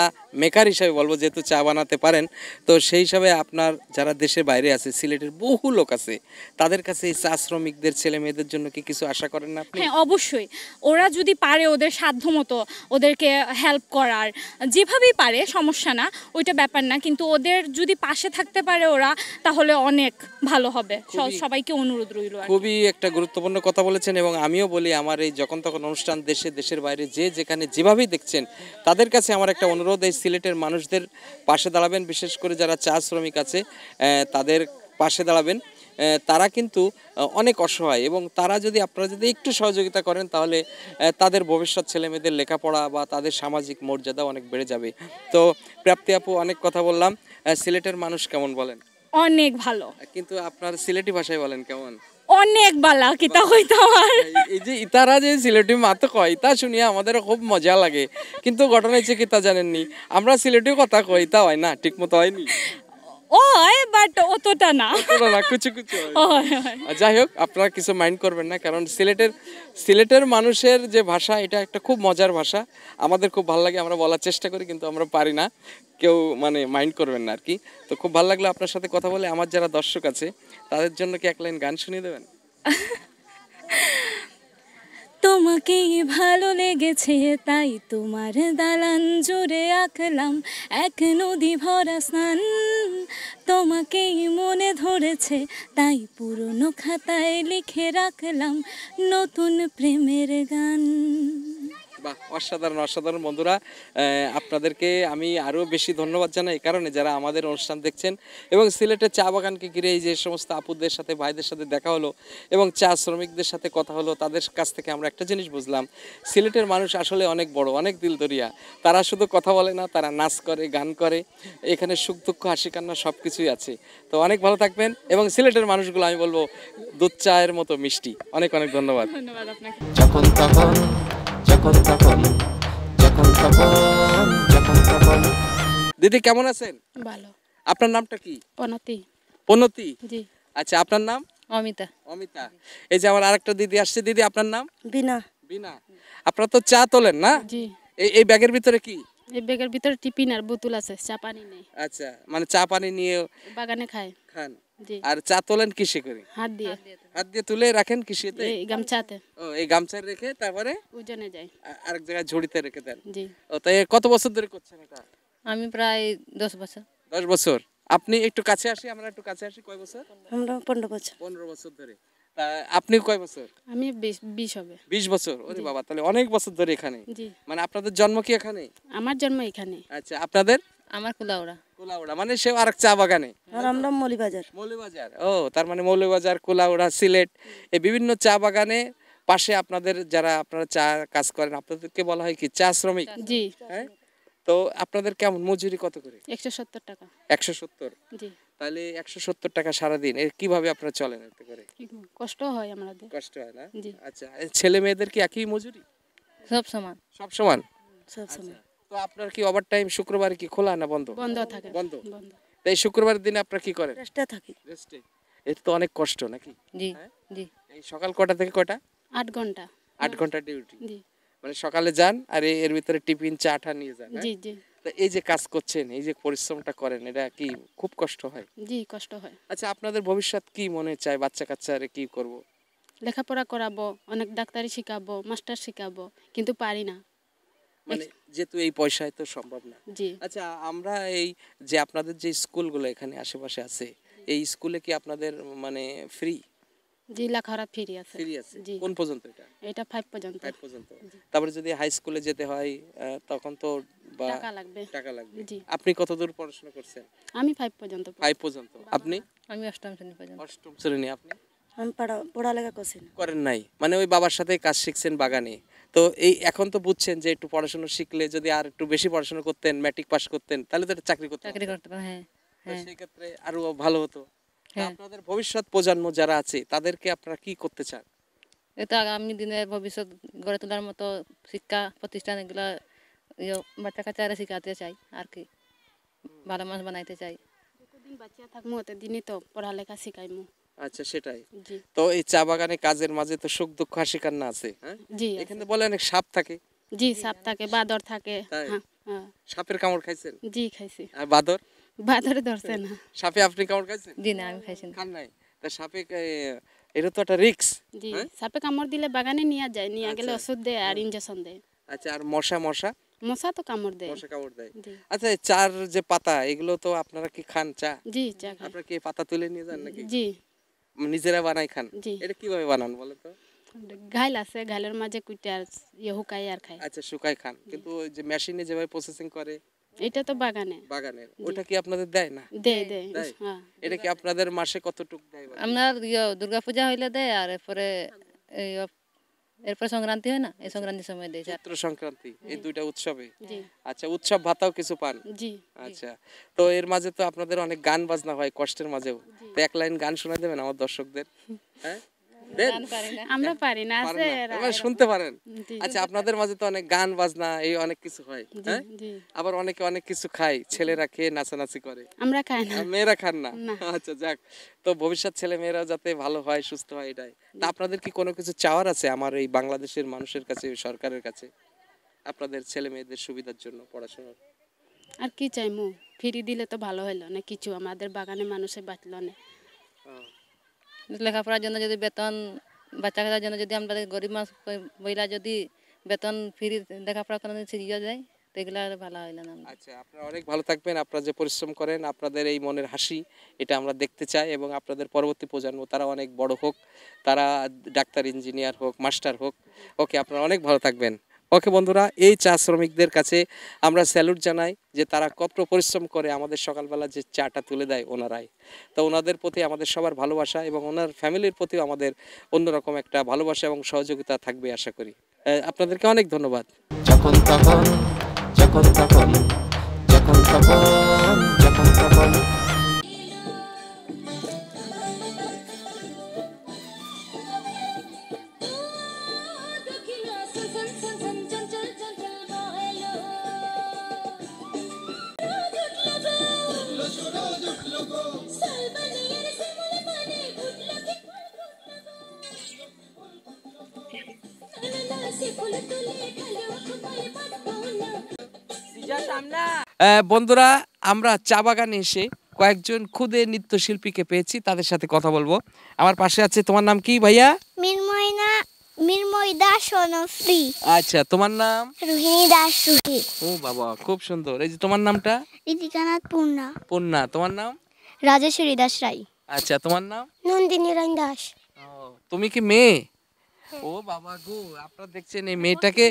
মেকার হিসাবে বলবো, যেহেতু চা বানাতে পারেন, তো সেই হিসাবে আপনার যারা দেশের বাইরে আছে, সিলেটের বহু লোক আছে, তাদের কাছে এই চা শ্রমিকদের ছেলে মেয়েদের জন্য কি কিছু আশা করেন না আপনি? হ্যাঁ, অবশ্যই। ওরা যদি পারে ওদের সাধ্যমতো ওদেরকে হেল্প করার, যেভাবেই পারে, সমস্যা না, ওইটা ব্যাপার না, কিন্তু ওদের যদি পাশে থাকতে পারে ওরা, তাহলে অনেক ভালো হবে। সবাইকে অনুরোধ রইল। খুবই একটা গুরুত্বপূর্ণ কথা বলেছেন, এবং আমিও বলি, আমার এই যখন তখন অনুষ্ঠান দেশের বাইরে যে যেখানে যেভাবেই দেখছেন, তাদের কাছে আমার একটা অনুরোধ, এই সিলেটের মানুষদের পাশে দাঁড়াবেন। বিশেষ করে যারা চা শ্রমিক আছে তাদের পাশে দাঁড়াবেন। তারা কিন্তু অনেক অসহায়, এবং তারা যদি, আপনারা যদি একটু সহযোগিতা করেন, তাহলে তাদের ভবিষ্যৎ ছেলে মেয়েদের লেখাপড়া বা তাদের সামাজিক মর্যাদা অনেক বেড়ে যাবে। তো প্রাপ্তি আপু, অনেক কথা বললাম। সিলেটের মানুষ কেমন বলেন? অনেক ভালো। কিন্তু আপনার সিলেটি ভাষায় বলেন কেমন? অনেক বালা কিতা হইতো আমার। এই যে ইতারা যে সিলেটি মাতো কয়, তা শুনিয়া আমাদের খুব মজা লাগে, কিন্তু ঘটনা হচ্ছে কিতা জানেননি, আমরা সিলেটি কথা কই, তা হয় না, ঠিক মতো হয়নি। ওই বাট অতটা না, কিছু কিছু। যাই হোক, আপনারা কিছু মাইন্ড করবেন না, কারণ সিলেটের মানুষের যে ভাষা, এটা একটা খুব মজার ভাষা, আমাদের খুব ভালো লাগে, আমরা বলার চেষ্টা করি, কিন্তু আমরা পারি না, কেউ মানে মাইন্ড করবেন না আর কি। তো খুব ভালো লাগলো আপনার সাথে কথা বলে। আমার যারা দর্শক আছে তাদের জন্য কি এক লাইন গান শুনিয়ে দেবেন? তোমাকে ভালো লেগেছে তাই তোমার দালান জুড়ে আঁকলাম এক নদী ভরা স্নান, তোমাকেই মনে ধরেছে তাই পুরনো খাতায় লিখে রাখলাম নতুন প্রেমের গান। বাহ, অসাধারণ অসাধারণ বন্ধুরা। আপনাদেরকে আমি আরও বেশি ধন্যবাদ জানাই এই কারণে যারা আমাদের অনুষ্ঠান দেখছেন এবং সিলেটের চা বাগানকে ঘিরে এই যে সমস্ত আপুদের সাথে ভাইদের সাথে দেখা হলো এবং চা শ্রমিকদের সাথে কথা হলো, তাদের কাছ থেকে আমরা একটা জিনিস বুঝলাম, সিলেটের মানুষ আসলে অনেক বড়, অনেক দিলদরিয়া। তারা শুধু কথা বলে না, তারা নাচ করে, গান করে, এখানে সুখ দুঃখ হাসি কান্না সব কিছুই আছে। তো অনেক ভালো থাকবেন এবং সিলেটের মানুষগুলো আমি বলবো দুধ চায়ের মতো মিষ্টি। অনেক অনেক ধন্যবাদ। ধন্যবাদ আপনাকে। যখন তখন যখন তখন যখন তখন যখন তখন দিদি কেমন আছেন? ভালো। আপনার নামটা কি? অনতি। পনতি। জি। আচ্ছা, আপনার নাম? অমিতা। অমিতা। এই যে আমার আরেকটা দিদি আসছে, দিদি আপনার নাম? বিনা। বিনা। আপনারা তো চা তোলেন না? জি। এই ব্যাগের ভিতরে কি? এই ব্যাগের ভিতরে টিফিন আর বোতল আছে, চা পানি নেই। আচ্ছা, মানে চা পানি নিয়ে বাগানে খায়। খান। জি। আর চা তোলেন কিসে করে? হাত দিয়ে। হাত দিয়ে তুলে রাখেন কিসেতে? এই গামছাতে। ও, এই গামছায় রেখে তারপরে ওজনে যায়। আরেক জায়গায় ঝুড়িতে রেখে দেন। জি। ও, তাই কত বছর ধরে করছেন এটা? আমি প্রায় 10 বছর। 10 বছর। আপনি একটু কাছে আসি, আমরা একটু কাছে আসি। কয় বছর? আমরা 15 বছর। 15 বছর ধরে। তা আপনি কয় বছর? আমি 20 হবে। 20 বছর। ওরে বাবা, তাহলে অনেক বছর ধরে এখানে। জি। মানে আপনাদের জন্ম কি এখানে? আমার জন্ম এখানে। আচ্ছা, আপনাদের? আমার কুলাউড়া। কুলাউড়া, মানে সেও আরেক চা বাগানে। আর আমরা মৌলিবাজার। মৌলভীবাজার। ও, তার মানে মৌলভীবাজার, কুলাউড়া, সিলেট, এই বিভিন্ন চা বাগানে পাশে আপনাদের যারা আপনারা চা কাজ করেন, আপনাদেরকে বলা হয় কি চা শ্রমিক? জি। হ্যাঁ। তো আপনাদের কেমন মজুরি কত করে? 170 টাকা। 170। জি। তাহলে 170 টাকা সারাদিন, এর কিভাবে আপনারা চলেন এতে করে? কষ্ট হয় আমাদের। কষ্ট হয় না? জি। আচ্ছা, এই ছেলে মেয়েদের কি একই মজুরি? সব সমান। সব সমান? সব সময়। তো আপনার কি ওভার টাইম শুক্রবারে কি খোলা না বন্ধ? বন্ধ থাকে। বন্ধ। বন্ধ। তো এই শুক্রবারের দিনে আপনারা কি করেন? রেস্টে থাকি। রেস্টে। এটা তো অনেক কষ্ট নাকি? জি। হ্যাঁ? জি। এই সকাল কটা থেকে কটা? 8 ঘন্টা। 8 ঘন্টা ডিউটি। জি। মানে সকালে যান আর এর ভিতরে টিফিন চা টা নিয়ে যান। হ্যাঁ? জি। জি। তো এই যে কাজ করছেন, এই যে পরিশ্রমটা করেন, এটা কি খুব কষ্ট হয়? জি, কষ্ট হয়। আচ্ছা, আপনাদের ভবিষ্যৎ কি মনে চায়? বাচ্চা কাচ্চারে কি করব? লেখাপড়া করাবো, অনেক ডাক্তারি শিখাবো, মাস্টার শিখাবো, কিন্তু পারি না। মানে যেহেতু এই পয়সায় তো সম্ভব না। জি। আচ্ছা, আমরা এই যে আপনাদের যে স্কুলগুলো এখানে আশেপাশে আছে, এই স্কুলে কি আপনাদের মানে ফ্রি? জি, লেখাপড়া ফ্রি আছে। ফ্রি আছে। জি। কোন পর্যন্ত এটা? এটা 5 পর্যন্ত। 5 পর্যন্ত। তারপরে যদি হাই স্কুলে যেতে হয় তখন তো বা টাকা লাগবে। টাকা লাগবে। জি। আপনি কতদূর পড়াশোনা করছেন? আমি 5 পর্যন্ত। 5 পর্যন্ত। আপনি? আমি 8ম শ্রেণী পর্যন্ত। 8ম শ্রেণী। আপনি আমি পড়ালেখা করছি না। করেন নাই, মানে ওই বাবার সাথে কাজ শিখছেন বাগানে। তো এই এখন তো বুঝছেন যে একটু পড়াশোনা শিখলে যদি আর একটু বেশি পড়াশোনা করতেন, ম্যাট্রিক পাস করতেন, তাহলে তো একটা চাকরি করতে চাকরি করতে পারে। হ্যাঁ। হ্যাঁ। সেই ক্ষেত্রে আরো ভালো হতো। তা হ্যাঁ। আপনাদের ভবিষ্যৎ প্রজন্ম যারা আছে তাদেরকে আপনারা কি করতে চান? এটা আগামী দিনে ভবিষ্যৎ গড়ে তোলার মতো শিক্ষা প্রতিষ্ঠান এগুলো বাচ্চা কাচ্চারা শিখাতে চাই আর কি, ভালো মানুষ বানাইতে চাই। যতদিন বাচ্চা থাকমু ততদিনই তো পড়ালেখা শিখাইমু। আচ্ছা, সেটাই। জি। তো এই চা বাগানে কাজের মাঝে তো সুখ দুঃখ হাসি কান্না আছে। হ্যাঁ, জি। এখানে বলে অনেক সাপ থাকে। জি, সাপ থাকে, বাদর থাকে। তাই? হ্যাঁ, হ্যাঁ। সাপের কামড় খাইছেন? জি, খাইছি। আর বাদর? বাদরে ধরছে না। সাপে আপনি কামড় খাইছেন? জি না, আমি খাইছি না। খান নাই? তা সাপে এটা তো একটা রিস্ক। জি, সাপে কামড় দিলে বাগানে নিয়ে যায়, নিয়ে গেলে আচ্ছা। ওষুধ দেয় আর ইনজেকশন দেয়। আচ্ছা, আর মশা? মশা তো কামড় দেয়। মশা কামড় দেয়। জি। আচ্ছা, এই চার যে পাতা, এগুলো তো আপনারা কি খান চা? জি, চা খাই। আপনারা কি এই পাতা তুলে নিয়ে যান নাকি? জি। নিজেরা বানাই খান? জি। এটা কিভাবে বানান বলেন তো? ঘাইল আছে, ঘাইলের মাঝে কুইটে আর হুকাই আর খাই। আচ্ছা, শুকাই খান, কিন্তু ওই যে মেশিনে যেভাবে প্রসেসিং করে এটা তো বাগানে বাগানের, ওটা কি আপনাদের দেয় না? দেয়। দেয়? হ্যাঁ। এটা কি আপনাদের মাসে কতটুক দেয় বলেন? আপনার দুর্গাপূজা হইলে দেয়, আর এরপরে সংক্রান্তি হয় না, এই সংক্রান্তির সময় দেয়। চৈত্র সংক্রান্তি, এই দুইটা উৎসবে। জি। আচ্ছা, উৎসব ভাতাও কিছু পান? জি। আচ্ছা, তো এর মাঝে তো আপনাদের অনেক গান বাজনা হয় কষ্টের মাঝেও, তো এক লাইন গান শোনা দেবেন আমার দর্শকদের? হ্যাঁ, দেন। আমরা পারি না, পারেন আছে না? এরা এবার এরকম। শুনতে পারেন? জি। আচ্ছা, আপনাদের মাঝে তো অনেক গান বাজনা এই অনেক কিছু হয়। জি। হ্যাঁ, জি। আবার অনেকে অনেক কিছু খায়, ছেলেরা খেয়ে নাচানাচি করে, আমরা খাই না। আর মেয়েরা খান না? না। আচ্ছা, যাক, তো ভবিষ্যৎ ছেলে মেয়েরা যাতে ভালো হয়, সুস্থ হয়, এটাই। তা আপনাদের কি কোনো কিছু চাওয়ার আছে আমার এই বাংলাদেশের মানুষের কাছে, সরকারের কাছে, আপনাদের ছেলে মেয়েদের সুবিধার জন্য পড়াশোনার? আর কি চাইমু, ফিরি দিলে তো ভালো হইলো না, কিছু আমাদের বাগানে মানুষে বাঁচলো না। লেখাপড়ার জন্য যদি বেতন, বাচ্চা কাচ্চার জন্য যদি আমরা গরিব মানুষ মহিলা যদি বেতন ফ্রি লেখাপড়া করানো শিখিয়ে যায়, তো এগুলো আর ভালো হয় না। আচ্ছা, আপনারা অনেক ভালো থাকবেন। আপনারা যে পরিশ্রম করেন, আপনাদের এই মনের হাসি, এটা আমরা দেখতে চাই, এবং আপনাদের পরবর্তী প্রজন্ম তারা অনেক বড় হোক, তারা ডাক্তার, ইঞ্জিনিয়ার হোক, মাস্টার হোক। ওকে, আপনারা অনেক ভালো থাকবেন। ওকে বন্ধুরা, এই চা শ্রমিকদের কাছে আমরা স্যালুট জানাই যে তারা কত পরিশ্রম করে আমাদের সকালবেলা যে চাটা তুলে দেয় ওনারাই। তো ওনাদের প্রতি আমাদের সবার ভালোবাসা এবং ওনার ফ্যামিলির প্রতিও আমাদের অন্যরকম একটা ভালোবাসা এবং সহযোগিতা থাকবে আশা করি। আপনাদেরকে অনেক ধন্যবাদ। যখন তখন যখন তখন যখন তখন যখন তখন বন্ধুরা, আমরা চা বাগানে এসে কয়েকজন ক্ষুদে নৃত্যশিল্পীকে পেয়েছি, তাদের সাথে কথা বলবো। আমার পাশে আছে, তোমার নাম কি ভাইয়া? মির্ময় দাস অনুশ্রী। আচ্ছা, তোমার নাম? রোহিণী দাস রুহি। ও বাবা, খুব সুন্দর। এই যে তোমার নামটা? ঋতিকানাথ পূর্ণা। পূর্ণা। তোমার নাম? রাজেশ্বরী দাস রাই। আচ্ছা, তোমার নাম? নন্দিনী রায় দাস। তুমি কি মেয়ে? ও বাবা গো, আপনারা দেখছেন এই মেয়েটাকে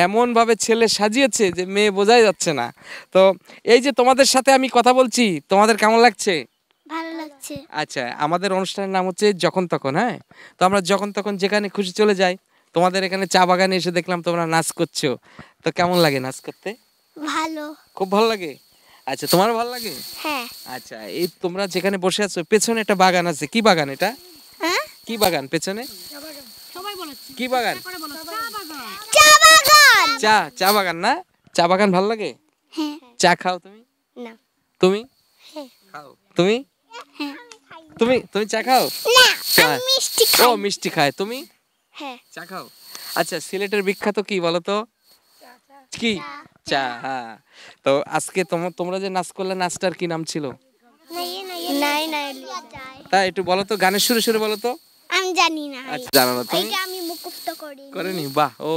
এমন ভাবে ছেলে সাজিয়েছে যে মেয়ে বোঝাই যাচ্ছে না। তো এই যে তোমাদের সাথে আমি কথা বলছি, তোমাদের কেমন লাগছে? ভালো লাগছে। আচ্ছা, আমাদের অনুষ্ঠানের নাম হচ্ছে যখন তখন। হ্যাঁ, তো আমরা যখন তখন যেখানে খুশি চলে যাই। তোমাদের এখানে চা বাগানে এসে দেখলাম তোমরা নাচ করছো, তো কেমন লাগে নাচ করতে? ভালো। খুব ভালো লাগে। আচ্ছা, তোমারও ভালো লাগে? হ্যাঁ। আচ্ছা, এই তোমরা যেখানে বসে আছো পেছনে একটা বাগান আছে, কি বাগান এটা? হ্যাঁ, কি বাগান পেছনে? কি বাগান? চা বাগান না? চা বাগান ভালো লাগে? হ্যাঁ। চা খাও তুমি? না। তুমি? হ্যাঁ। খাও। তুমি? হ্যাঁ। তুমি চা খাও? না, চা। আমি মিষ্টি ও, খাই। মিষ্টি খায়। তুমি? হ্যাঁ। চা খাও। আচ্ছা, সিলেটের বিখ্যাত কি বলো তো? কি? চা। হ্যাঁ। তো আজকে তোমরা যে নাচ করলে, নাচটার কি নাম ছিল? নাই। তা একটু বলো তো, গানের সুরে সুরে বলো তো। আমি জানি না। আচ্ছা, জানো না তুমি? এইটা আমি মুখস্থ করি। করেনি? বাহ। ও,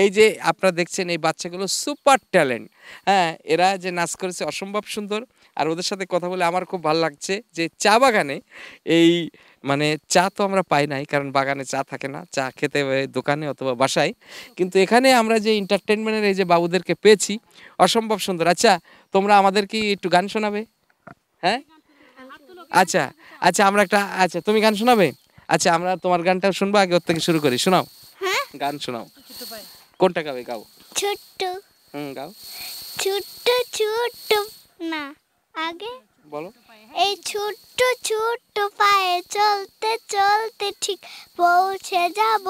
এই যে আপনারা দেখছেন এই বাচ্চাগুলো সুপার ট্যালেন্ট। হ্যাঁ, এরা যে নাচ করেছে অসম্ভব সুন্দর। আর ওদের সাথে কথা বলে আমার খুব ভালো লাগছে যে চা বাগানে এই মানে চা তো আমরা পাই নাই, কারণ বাগানে চা থাকে না, চা খেতে হয় দোকানে অথবা বাসায়। কিন্তু এখানে আমরা যে এন্টারটেনমেন্টের এই যে বাবুদেরকে পেয়েছি, অসম্ভব সুন্দর। আচ্ছা, তোমরা আমাদের কি একটু গান শোনাবে? হ্যাঁ, আচ্ছা আচ্ছা, আমরা একটা, আচ্ছা তুমি গান শোনাবে? আচ্ছা, আমরা তোমার গানটা শুনবো, আগে ওর থেকে শুরু করি। শোনাও, গান শোনাও। কোনটা গাবে? গাও। ছোট্ট গাও। ছোট্ট ছোট্ট না, আগে বলো। এই ছোট্ট ছোট্ট পায়ে চলতে চলতে ঠিক পৌঁছে যাব।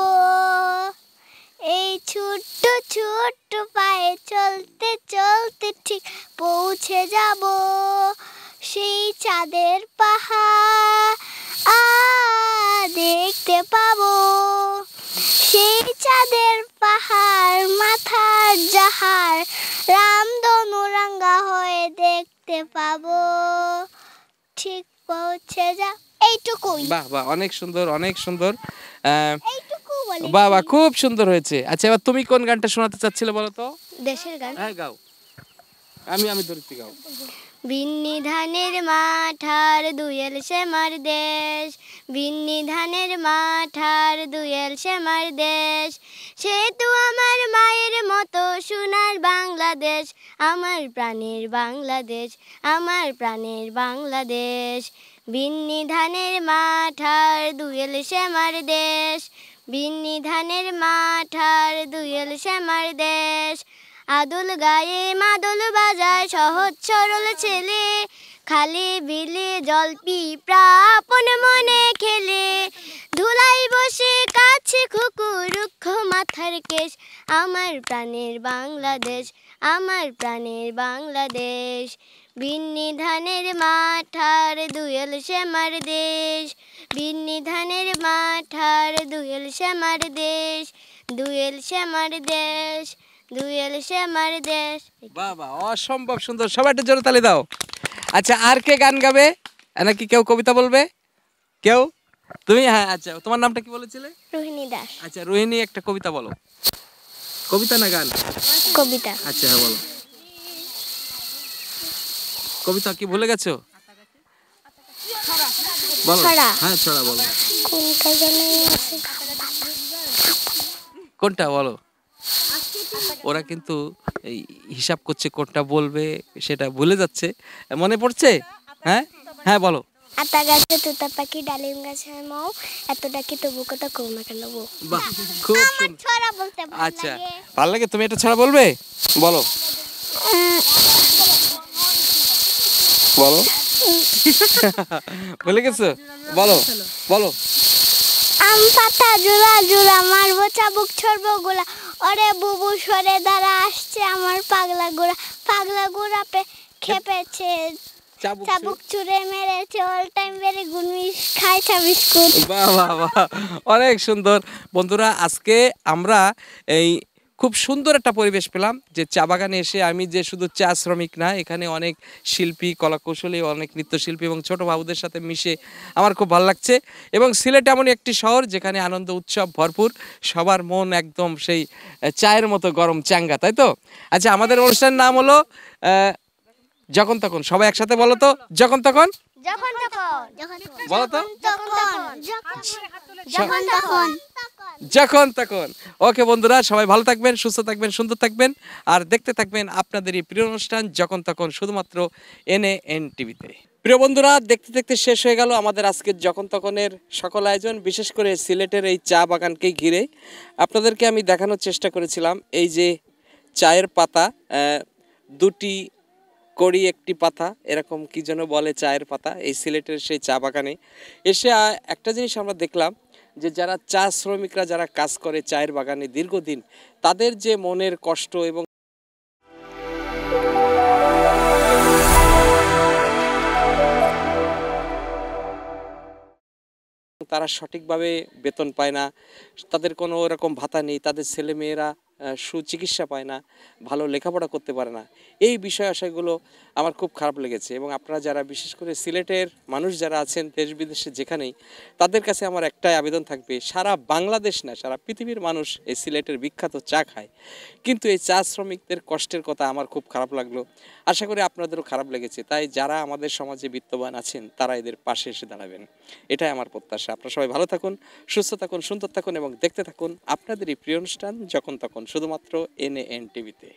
এই ছোট্ট ছোট্ট পায়ে চলতে চলতে ঠিক পৌঁছে যাব। সেই চাঁদের পাহাড় দেখতে পাবো। সেই চাঁদের পাহাড় মাথার জাহার রামধনু রাঙ্গা হয়ে দেখতে পাবো। ঠিক পৌঁছে যা। এইটুকুই। বাহ বাহ, অনেক সুন্দর, অনেক সুন্দর। এইটুকু বলে। বাহ বাহ, খুব সুন্দর হয়েছে। আচ্ছা, এবার তুমি কোন গানটা শোনাতে চাচ্ছিলে বলো তো? দেশের গান। হ্যাঁ, গাও। আমি ধরছি, গাও। বিন্নি ধানের মাঠার দুয়েল শ্যামার দেশ। বিন্নি ধানের মাঠার দুয়েল শ্যামার দেশ। সে তো আমার মায়ের মতো সোনার বাংলাদেশ। আমার প্রাণের বাংলাদেশ, আমার প্রাণের বাংলাদেশ। বিন্নি ধানের মাঠার দুয়েল শ্যামার দেশ। বিন্নি ধানের মাঠার দুয়েল শ্যামার দেশ। আদল গায়ে মাদল বাজায় সহজ সরল ছেলে। খালি বিলে জল পিঁপড়া আপন মনে খেলে। ধুলাই বসে কাছে খুকু রুক্ষ মাথার কেশ। আমার প্রাণের বাংলাদেশ, আমার প্রাণের বাংলাদেশ। বিন্নি ধানের মাঠার দুয়েল শ্যামার দেশ। বিন্নি ধানের মাঠার দুয়েল শ্যামার দেশ। দুয়েল শ্যামার দেশ, দুয়েল শ্যামার দেশ। বাহ বাহ, অসম্ভব সুন্দর। সবাই একটু জোরে তালি দাও। আচ্ছা, আর কে গান গাবে? নাকি কেউ কবিতা বলবে? কেউ? তুমি? হ্যাঁ। আচ্ছা, তোমার নামটা কি বলেছিলে? রোহিণী দাস। আচ্ছা, রোহিণী, একটা কবিতা বলো। কবিতা না গান? কবিতা। আচ্ছা, হ্যাঁ বলো। কবিতা কি ভুলে গেছো? বলো। ছড়া। হ্যাঁ, ছড়া বলো। কোনটা জানি আছে? কোনটা বলো? ওরা কিন্তু এই হিসাব করছে কোনটা বলবে সেটা ভুলে যাচ্ছে। মনে পড়ছে? হ্যাঁ হ্যাঁ বলো। আতা গাছে তোতা পাখি ডালিম গাছে মৌ এত ডাকি তবু কথা কৌ না কেন বউ। বাহ, খুব সুন্দর। ছড়া বলতে ভালো আচ্ছা লাগে। ভালো লাগে, তুমি এটা ছাড়া বলবে? বলো বলো। ভুলে গেছো? বলো বলো। আম পাতা জোড়া জোড়া মারবো চাবুক ছড়বো গোলা ওরে বুবু সরে দাঁড়া আসছে আমার পাগলা গোড়া খেপেছে চাবুক চুরে মেরেছে all time very good miss খাইছা বিস্কুট। বাহ বাহ বাহ, অনেক সুন্দর। বন্ধুরা আজকে আমরা এই খুব সুন্দর একটা পরিবেশ পেলাম যে চা বাগানে এসে আমি যে শুধু চা শ্রমিক না, এখানে অনেক শিল্পী কলাকৌশলী অনেক নৃত্যশিল্পী এবং ছোট বাবুদের সাথে মিশে আমার খুব ভালো লাগছে। এবং সিলেট এমনই একটি শহর যেখানে আনন্দ উৎসব ভরপুর, সবার মন একদম সেই চায়ের মতো গরম চাঙ্গা, তাই তো? আচ্ছা আমাদের অনুষ্ঠানের নাম হলো যখন তখন। সবাই একসাথে বলো তো, যখন তখন বলো তো, যখন তখন। ওকে বন্ধুরা, সবাই ভালো থাকবেন, সুস্থ থাকবেন, সুন্দর থাকবেন, আর দেখতে থাকবেন আপনাদের এই প্রিয় অনুষ্ঠান যখন তখন, শুধুমাত্র NAN টিভিতে। প্রিয় বন্ধুরা, দেখতে দেখতে শেষ হয়ে গেল আমাদের আজকের যখন তখনের সকল আয়োজন। বিশেষ করে সিলেটের এই চা বাগানকেই ঘিরে আপনাদেরকে আমি দেখানোর চেষ্টা করেছিলাম এই যে চায়ের পাতা, দুটি কড়ি একটি পাতা, এরকম কি যেন বলে চায়ের পাতা, এই সিলেটের সেই চা বাগানে এসে একটা জিনিস আমরা দেখলাম যে যারা চা শ্রমিকরা যারা কাজ করে চায়ের বাগানে দীর্ঘদিন, তাদের যে মনের কষ্ট এবং তারা সঠিকভাবে বেতন পায় না, তাদের কোনো এরকম ভাতা নেই, তাদের ছেলেমেয়েরা সুচিকিৎসা পায় না, ভালো লেখাপড়া করতে পারে না, এই বিষয় আশয়গুলো আমার খুব খারাপ লেগেছে। এবং আপনারা যারা বিশেষ করে সিলেটের মানুষ যারা আছেন দেশ বিদেশে যেখানেই, তাদের কাছে আমার একটাই আবেদন থাকবে, সারা বাংলাদেশ না সারা পৃথিবীর মানুষ এই সিলেটের বিখ্যাত চা খায়, কিন্তু এই চা শ্রমিকদের কষ্টের কথা আমার খুব খারাপ লাগলো। আশা করি আপনাদেরও খারাপ লেগেছে। তাই যারা আমাদের সমাজে বিত্তবান আছেন তারা এদের পাশে এসে দাঁড়াবেন, এটাই আমার প্রত্যাশা। আপনারা সবাই ভালো থাকুন, সুস্থ থাকুন, সুন্দর থাকুন এবং দেখতে থাকুন আপনাদের এই প্রিয় অনুষ্ঠান যখন তখন, শুধুমাত্র NAN টিভিতে।